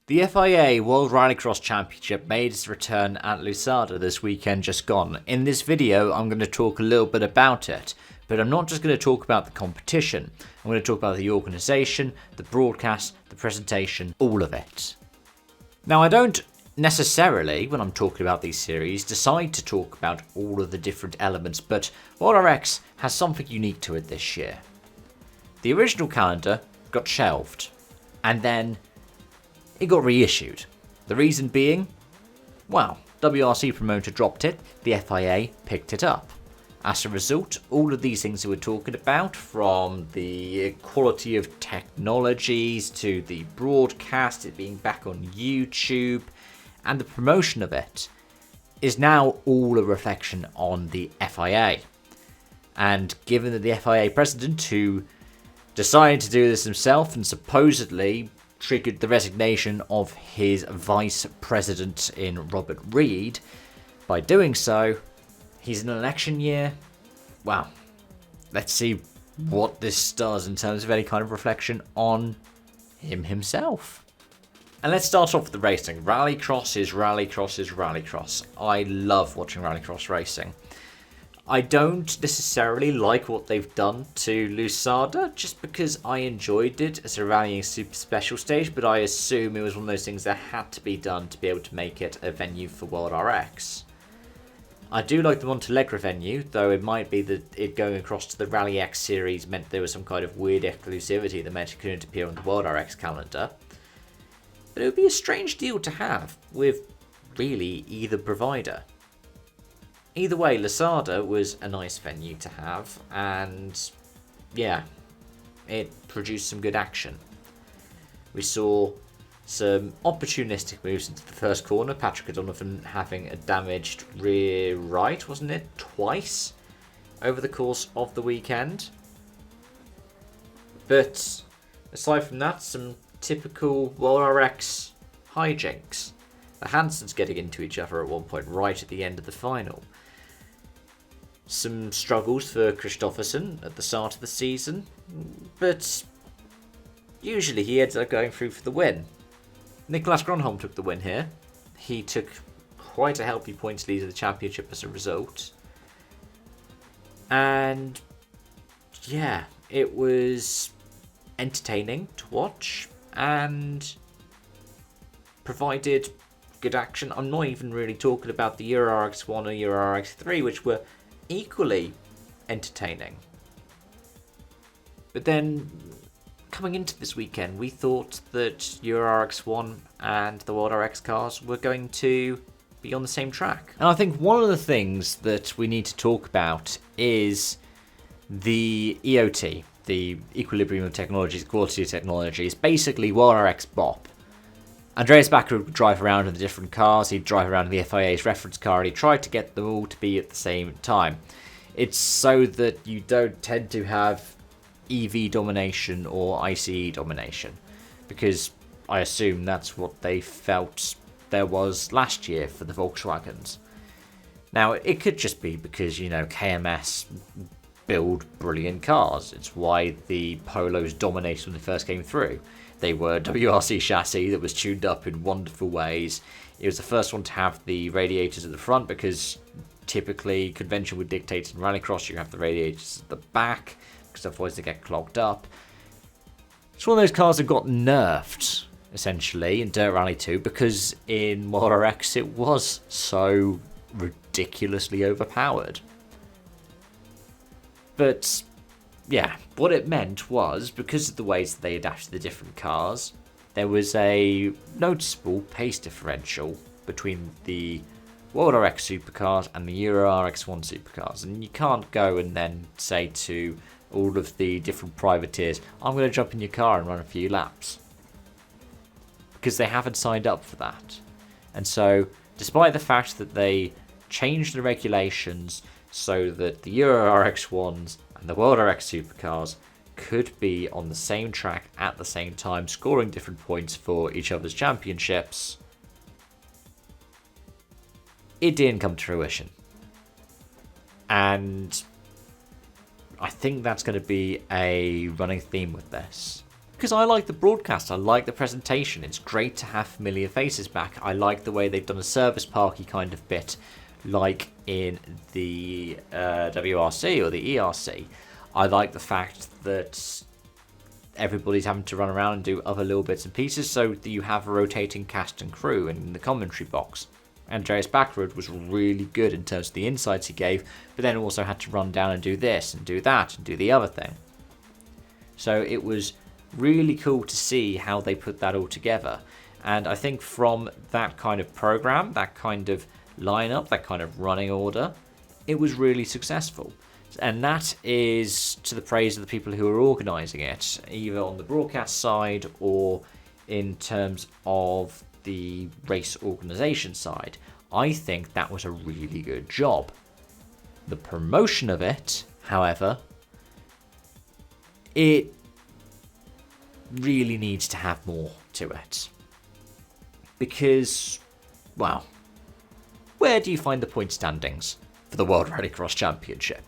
The FIA World Rallycross Championship made its return at Lusada this weekend just gone. In this video, I'm going to talk a little bit about it, but I'm not just going to talk about the competition. I'm going to talk about the organisation, the broadcast, the presentation, all of it. Now, I don't necessarily, when I'm talking about these series, decide to talk about all of the different elements, but WorldRX has something unique to it this year. The original calendar got shelved, and then it got reissued. The reason being, well, WRC promoter dropped it, the FIA picked it up. As a result, all of these things that we're talking about, from the quality of technologies to the broadcast, it being back on YouTube, and the promotion of it, is now all a reflection on the FIA. And given that the FIA president, who decided to do this himself and supposedly triggered the resignation of his vice president in Robert Reid, by doing so, he's in an election year. Well, let's see what this does in terms of any kind of reflection on him himself. And let's start off with the racing. Rallycross is Rallycross is Rallycross. I love watching Rallycross racing. I don't necessarily like what they've done to Lusada, just because I enjoyed it as a rallying super special stage, but I assume it was one of those things that had to be done to be able to make it a venue for WorldRX. I do like the Montalegre venue, though it might be that it going across to the Rally X series meant there was some kind of weird exclusivity that meant it couldn't appear on the WorldRX calendar. But it would be a strange deal to have with really either provider. Either way, Lusada was a nice venue to have, and yeah, it produced some good action. We saw some opportunistic moves into the first corner, Patrick O'Donovan having a damaged rear right, wasn't it? Twice over the course of the weekend. But aside from that, some typical WorldRX hijinks. The Hansons getting into each other at one point right at the end of the final. Some struggles for Kristoffersson at the start of the season, but usually he ends up going through for the win. Nicholas Gronholm took the win here. He took quite a healthy points lead of the championship as a result. And yeah, it was entertaining to watch and provided good action. I'm not even really talking about the WorldRX 1 or WorldRX 3, which were equally entertaining. But then, coming into this weekend, we thought that WorldRX 1 and the WorldRX cars were going to be on the same track. And I think one of the things that we need to talk about is the EOT, the Equilibrium of Technologies, Quality of Technologies, basically WorldRX BOP. Andreas Backer would drive around in the different cars, he'd drive around in the FIA's reference car, and he tried to get them all to be at the same time. It's so that you don't tend to have EV domination or ICE domination, because I assume that's what they felt there was last year for the Volkswagens. Now, it could just be because, KMS build brilliant cars. It's why the Polos dominated when they first came through. They were WRC chassis that was tuned up in wonderful ways. It was the first one to have the radiators at the front, because typically convention would dictate in Rallycross you have the radiators at the back, because otherwise they get clogged up. It's one of those cars that got nerfed, essentially, in Dirt Rally 2, because in WorldRX it was so ridiculously overpowered. But yeah, what it meant was, because of the ways that they adapted the different cars, there was a noticeable pace differential between the WorldRX supercars and the WorldRX 1 supercars. And you can't go and then say to all of the different privateers, I'm going to jump in your car and run a few laps. Because they haven't signed up for that. And so, despite the fact that they changed the regulations so that the WorldRX 1s and the WorldRX supercars could be on the same track at the same time, scoring different points for each other's championships, it didn't come to fruition. And I think that's going to be a running theme with this. because I like the broadcast, I like the presentation. It's great to have familiar faces back. I like the way they've done a service parky kind of bit, like in the WRC or the ERC. I like the fact that everybody's having to run around and do other little bits and pieces, so that you have a rotating cast and crew in the commentary box. Andreas Backrud was really good in terms of the insights he gave, but then also had to run down and do this and do that and do the other thing. So it was really cool to see how they put that all together. And I think from that kind of program, that kind of lineup, that kind of running order, it was really successful. And that is to the praise of the people who are organising it, either on the broadcast side or in terms of the race organisation side. I think that was a really good job. The promotion of it, however, it really needs to have more to it. Because, well, where do you find the point standings for the World Rallycross Championship?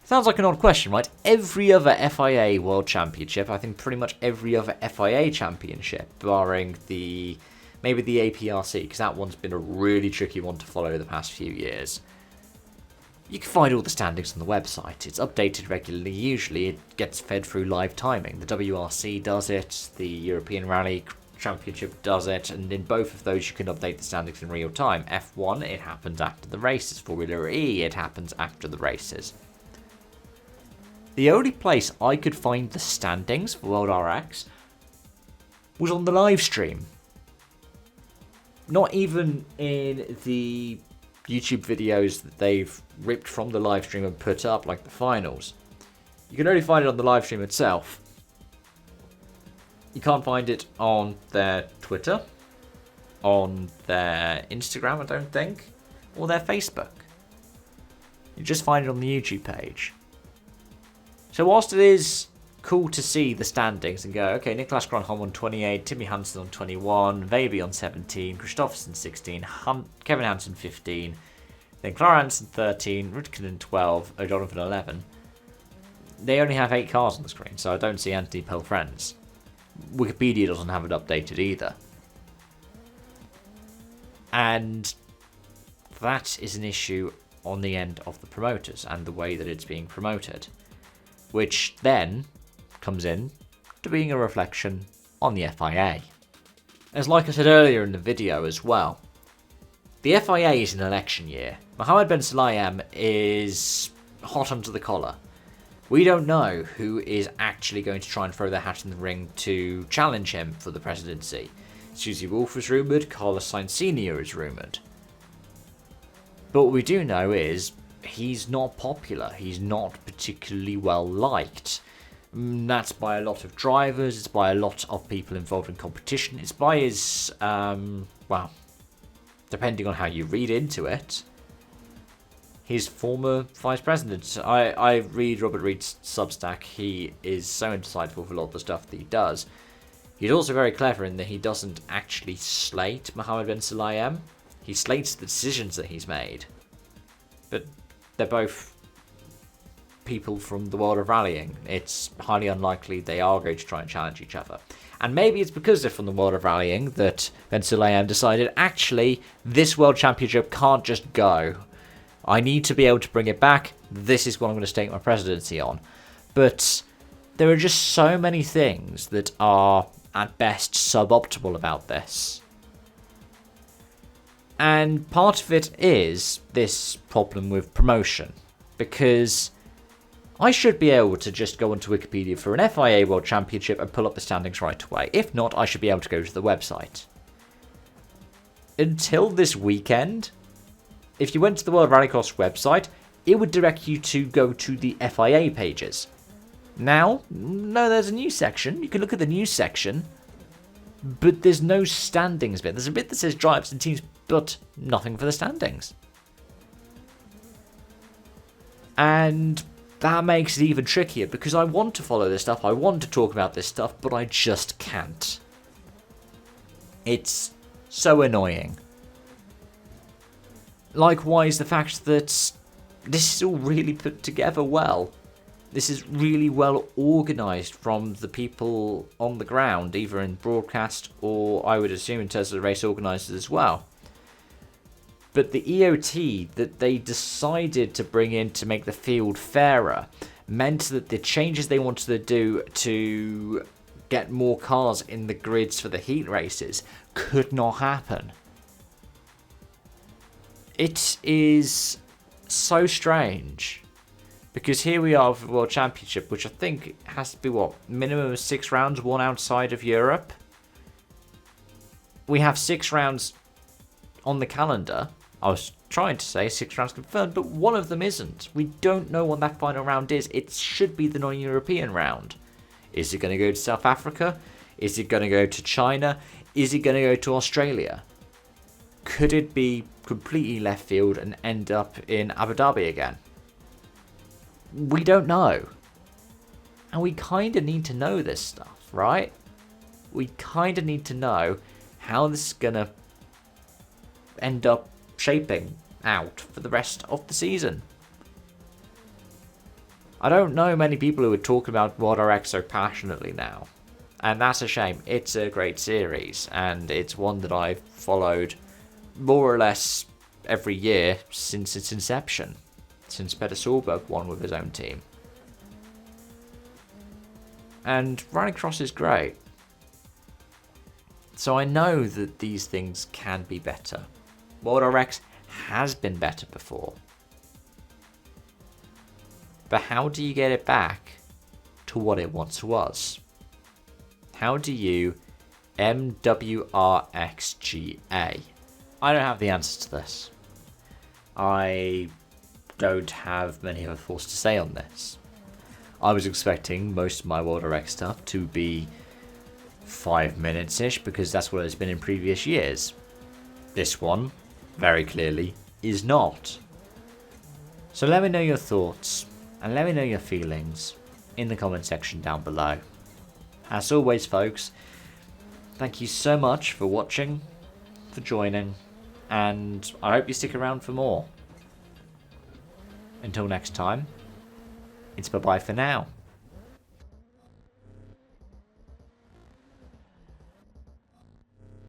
Sounds like an odd question, right? Every other FIA World Championship, I think pretty much every other FIA Championship, barring maybe the APRC, because that one's been a really tricky one to follow the past few years. You can find all the standings on the website. It's updated regularly. Usually it gets fed through live timing. The WRC does it, the European Rally Championship does it, and in both of those you can update the standings in real time. F1, it happens after the races. Formula E, it happens after the races. The only place I could find the standings for WorldRX was on the live stream. Not even in the YouTube videos that they've ripped from the live stream and put up, like the finals. You can only find it on the live stream itself. You can't find it on their Twitter, on their Instagram, I don't think, or their Facebook. You just find it on the YouTube page. So whilst it is cool to see the standings and go, okay, Niklas Gronholm on 28, Timmy Hansen on 21, Veiby on 17, Kristoffersen 16, Kevin Hansen 15, then Clara Hansen 13, Rudkinen 12, O'Donovan 11. They only have 8 cars on the screen, so I don't see Anthony Pelfrens. Wikipedia doesn't have it updated either. And that is an issue on the end of the promoters and the way that it's being promoted, which then comes in to being a reflection on the FIA. As like I said earlier in the video as well, the FIA is an election year. Mohammed Ben Sulayem is hot under the collar. We don't know who is actually going to try and throw their hat in the ring to challenge him for the presidency. Susie Wolff is rumoured, Carlos Sainz Sr. is rumoured. But what we do know is he's not popular, he's not particularly well liked. That's by a lot of drivers, it's by a lot of people involved in competition, it's by his, well, depending on how you read into it, his former vice president. I read Robert Reed's Substack, he is so insightful for a lot of the stuff that he does. He's also very clever in that he doesn't actually slate Mohammed Ben Sulayem, he slates the decisions that he's made. But they're both people from the world of rallying. It's highly unlikely they are going to try and challenge each other. And maybe it's because they're from the world of rallying that Ben Sulayem decided, actually, this world championship can't just go. I need to be able to bring it back. This is what I'm going to stake my presidency on. But there are just so many things that are, at best, suboptimal about this. And part of it is this problem with promotion, because I should be able to just go onto Wikipedia for an FIA World Championship and pull up the standings right away. If not, I should be able to go to the website. Until this weekend, if you went to the World Rallycross website, it would direct you to go to the FIA pages. Now, no, there's a news section. You can look at the news section, but there's no standings bit. There's a bit that says drivers and teams, but nothing for the standings. And that makes it even trickier, because I want to follow this stuff, I want to talk about this stuff, but I just can't. It's so annoying. Likewise, the fact that this is all really put together well. This is really well organised from the people on the ground, either in broadcast or I would assume in terms of the race organisers as well. But the EOT that they decided to bring in to make the field fairer meant that the changes they wanted to do to get more cars in the grids for the heat races could not happen. It is so strange. Because here we are with the World Championship, which I think has to be, what, minimum of 6 rounds, one outside of Europe. We have 6 rounds on the calendar. I was trying to say 6 rounds confirmed, but one of them isn't. We don't know what that final round is. It should be the non-European round. Is it going to go to South Africa? Is it going to go to China? Is it going to go to Australia? Could it be completely left field and end up in Abu Dhabi again? We don't know. And we kind of need to know this stuff, right? We kind of need to know how this is going to end up shaping out for the rest of the season. I don't know many people who are talking about WorldRX so passionately now. And that's a shame. It's a great series, and it's one that I've followed more or less every year since its inception. Since Peter Solberg won with his own team. And running cross is great. So I know that these things can be better. WorldRX has been better before. But how do you get it back to what it once was? How do you MWRXGA? I don't have the answer to this. I don't have many other thoughts to say on this. I was expecting most of my WorldRX stuff to be 5 minutes-ish because that's what it's been in previous years. This one, very clearly, is not. So let me know your thoughts and let me know your feelings in the comment section down below. As always, folks, thank you so much for watching, for joining, and I hope you stick around for more. Until next time, it's bye-bye for now.